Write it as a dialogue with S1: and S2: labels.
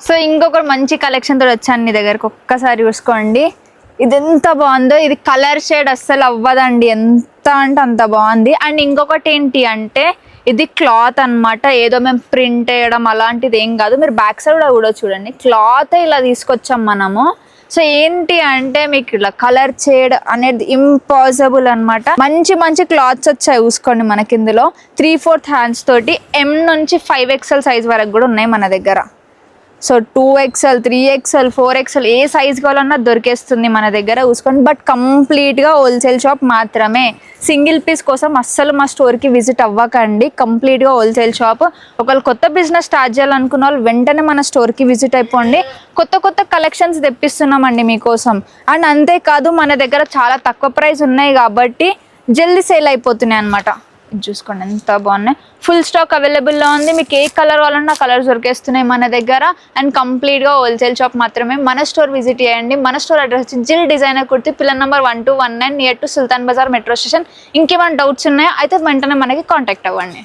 S1: So ఇంకొక మంచి collection తో వచ్చాను మీ దగ్గరకు, ఒక్కసారి చూసుకోండి. ఇది ఎంత బాగుందో, ఇది కలర్ షేడ్ అస్సలు అవ్వదండి, ఎంత అంటే అంత బాగుంది. అండ్ ఇంకొకటి ఏంటి అంటే ఇది క్లాత్ అన్నమాట, ఏదో మేము ప్రింట్ వేయడం అలాంటిది ఏం కాదు. మీరు బ్యాక్ సైడ్ కూడా చూడండి, క్లాత్ ఇలా తీసుకొచ్చాం మనము. సో ఏంటి అంటే మీకు ఇలా కలర్ షేడ్ అనేది ఇంపాసిబుల్ అన్నమాట. మంచి మంచి క్లాత్స్ వచ్చాయి చూసుకోండి మనకి. ఇందులో 3/4 హ్యాండ్స్ తోటి M నుంచి 5XL సైజ్ వరకు కూడా ఉన్నాయి మన దగ్గర. సో 2XL, 3XL, 4XL ఏ సైజ్ కావాలన్నా దొరికేస్తుంది మన దగ్గర చూసుకోండి. బట్ కంప్లీట్గా హోల్సేల్ షాప్ మాత్రమే. సింగిల్ పీస్ కోసం అస్సలు మా స్టోర్కి విజిట్ అవ్వకండి, కంప్లీట్గా హోల్సేల్ షాప్. ఒకవేళ కొత్త బిజినెస్ స్టార్ట్ చేయాలనుకున్న వాళ్ళు వెంటనే మన స్టోర్కి విజిట్ అయిపోండి. కొత్త కొత్త కలెక్షన్స్ తెప్పిస్తున్నామండి మీకోసం. అండ్ అంతేకాదు మన దగ్గర చాలా తక్కువ ప్రైస్ ఉన్నాయి కాబట్టి జల్దీ సేల్ అయిపోతున్నాయి అన్నమాట. చూసుకోండి ఎంత బాగున్నాయి. ఫుల్ స్టాక్ అవైలబుల్లో ఉంది. మీకు ఏ కలర్ కావాలన్నా కలర్స్ దొరికేస్తున్నాయి మన దగ్గర. అండ్ కంప్లీట్గా హోల్సేల్ షాప్ మాత్రమే. మన స్టోర్ విజిట్ చేయండి. మన స్టోర్ అడ్రస్ వచ్చి జిల్ designer kurti, pillar number 1219 near to Sultan Bazar metro station. ఇంకేమైనా డౌట్స్ ఉన్నాయో అయితే వెంటనే మనకి కాంటాక్ట్ అవ్వండి.